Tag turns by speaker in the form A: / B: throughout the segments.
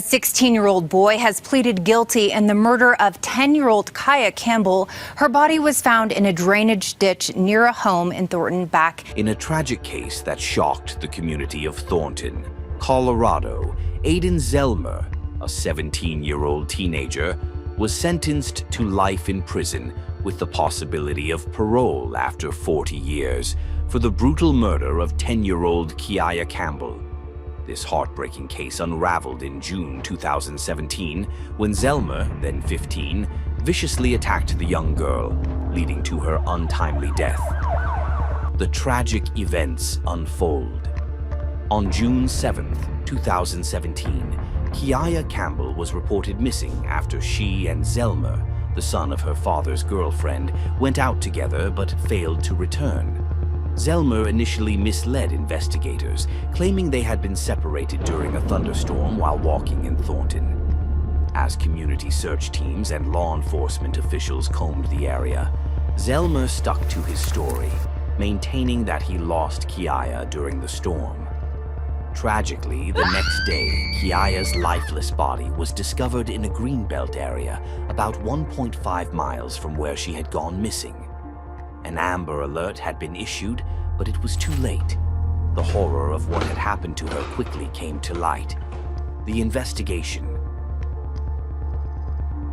A: A 16-year-old boy has pleaded guilty in the murder of 10-year-old Kaya Campbell. Her body was found in a drainage ditch near a home in Thornton back.
B: In a tragic case that shocked the community of Thornton, Colorado, Aiden Zellmer, a 17-year-old teenager, was sentenced to life in prison with the possibility of parole after 40 years for the brutal murder of 10-year-old Kaya Campbell. This heartbreaking case unraveled in June 2017 when Zellmer, then 15, viciously attacked the young girl, leading to her untimely death. The tragic events unfold. On June 7, 2017, Kaya Campbell was reported missing after she and Zellmer, the son of her father's girlfriend, went out together but failed to return. Zellmer initially misled investigators, claiming they had been separated during a thunderstorm while walking in Thornton. As community search teams and law enforcement officials combed the area, Zellmer stuck to his story, maintaining that he lost Kaya during the storm. Tragically, the next day, Kiaya's lifeless body was discovered in a greenbelt area about 1.5 miles from where she had gone missing. An Amber Alert had been issued, but it was too late. The horror of what had happened to her quickly came to light. The investigation.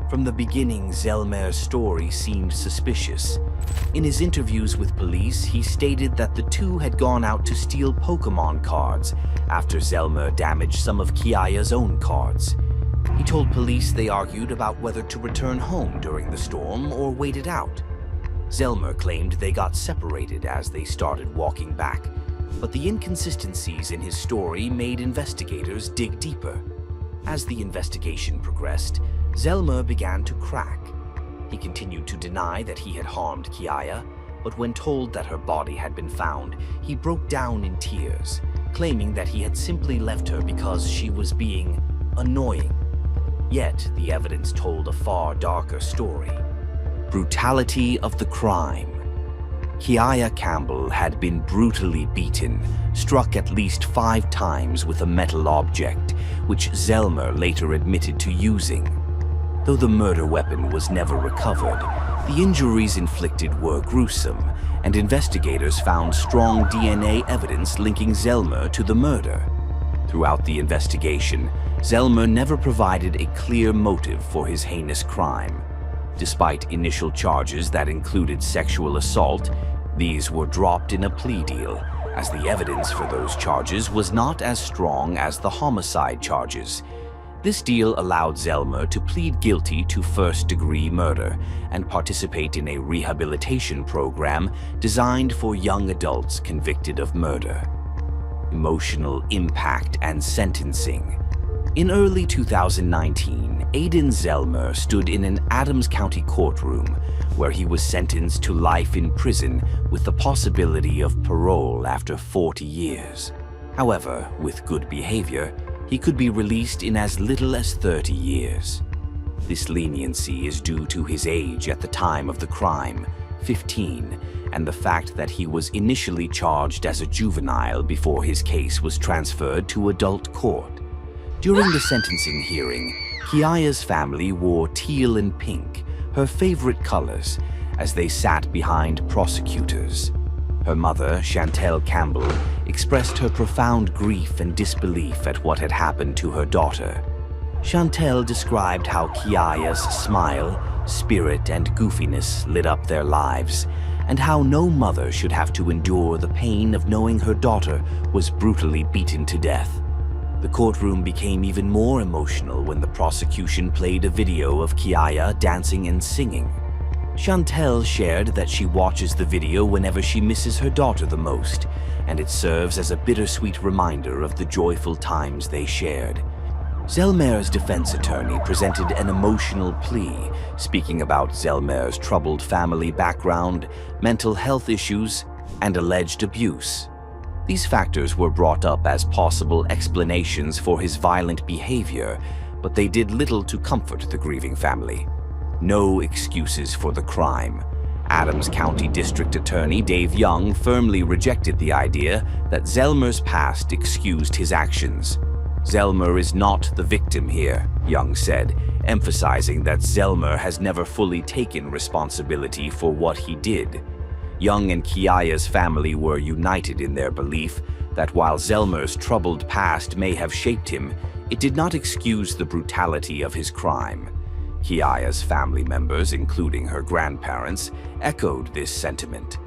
B: From the beginning, Zellmer's story seemed suspicious. In his interviews with police, he stated that the two had gone out to steal Pokémon cards after Zellmer damaged some of Kiaya's own cards. He told police they argued about whether to return home during the storm or wait it out. Zellmer claimed they got separated as they started walking back, but the inconsistencies in his story made investigators dig deeper. As the investigation progressed, Zellmer began to crack. He continued to deny that he had harmed Kaya, but when told that her body had been found, he broke down in tears, claiming that he had simply left her because she was being annoying. Yet, the evidence told a far darker story. Brutality of the crime. Kaya Campbell had been brutally beaten, struck at least 5 times with a metal object, which Zellmer later admitted to using. Though the murder weapon was never recovered, the injuries inflicted were gruesome, and investigators found strong DNA evidence linking Zellmer to the murder. Throughout the investigation, Zellmer never provided a clear motive for his heinous crime. Despite initial charges that included sexual assault, these were dropped in a plea deal, as the evidence for those charges was not as strong as the homicide charges. This deal allowed Zellmer to plead guilty to first-degree murder and participate in a rehabilitation program designed for young adults convicted of murder. Emotional impact and sentencing. In early 2019, Aiden Zellmer stood in an Adams County courtroom where he was sentenced to life in prison with the possibility of parole after 40 years. However, with good behavior, he could be released in as little as 30 years. This leniency is due to his age at the time of the crime, 15, and the fact that he was initially charged as a juvenile before his case was transferred to adult court. During the sentencing hearing, Kiaya's family wore teal and pink, her favorite colors, as they sat behind prosecutors. Her mother, Chantel Campbell, expressed her profound grief and disbelief at what had happened to her daughter. Chantel described how Kiaya's smile, spirit, and goofiness lit up their lives, and how no mother should have to endure the pain of knowing her daughter was brutally beaten to death. The courtroom became even more emotional when the prosecution played a video of Kaya dancing and singing. Chantel shared that she watches the video whenever she misses her daughter the most, and it serves as a bittersweet reminder of the joyful times they shared. Zellmer's defense attorney presented an emotional plea, speaking about Zellmer's troubled family background, mental health issues, and alleged abuse. These factors were brought up as possible explanations for his violent behavior, but they did little to comfort the grieving family. No excuses for the crime. Adams County District Attorney Dave Young firmly rejected the idea that Zellmer's past excused his actions. Zelmer is not the victim here, Young said, emphasizing that Zelmer has never fully taken responsibility for what he did. Young and Kiaya's family were united in their belief that while Zelmer's troubled past may have shaped him, it did not excuse the brutality of his crime. Kiaya's family members, including her grandparents, echoed this sentiment.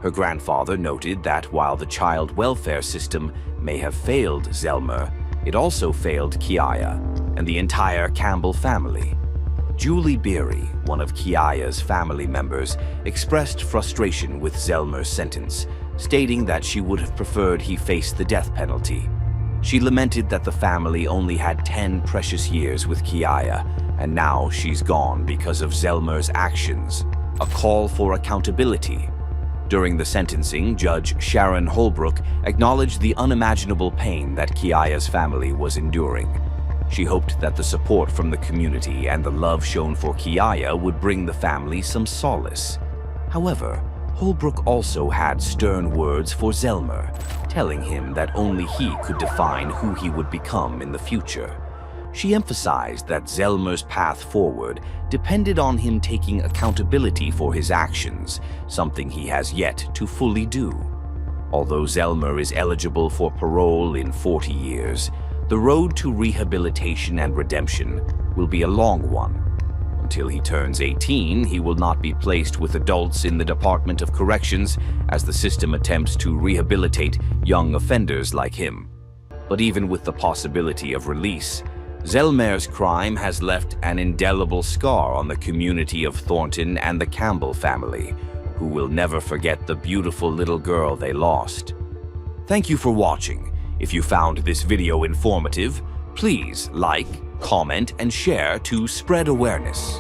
B: Her grandfather noted that while the child welfare system may have failed Zelmer, it also failed Kiaya and the entire Campbell family. Julie Beery, one of Kiaya's family members, expressed frustration with Zelmer's sentence, stating that she would have preferred he face the death penalty. She lamented that the family only had 10 precious years with Kiaya, and now she's gone because of Zelmer's actions, a call for accountability. During the sentencing, Judge Sharon Holbrook acknowledged the unimaginable pain that Kiaya's family was enduring. She hoped that the support from the community and the love shown for Kiaya would bring the family some solace. However, Holbrook also had stern words for Zelmer, telling him that only he could define who he would become in the future. She emphasized that Zelmer's path forward depended on him taking accountability for his actions, something he has yet to fully do. Although Zelmer is eligible for parole in 40 years, the road to rehabilitation and redemption will be a long one. Until he turns 18, he will not be placed with adults in the Department of Corrections as the system attempts to rehabilitate young offenders like him. But even with the possibility of release, Zelmer's crime has left an indelible scar on the community of Thornton and the Campbell family, who will never forget the beautiful little girl they lost. Thank you for watching. If you found this video informative, please like, comment, and share to spread awareness.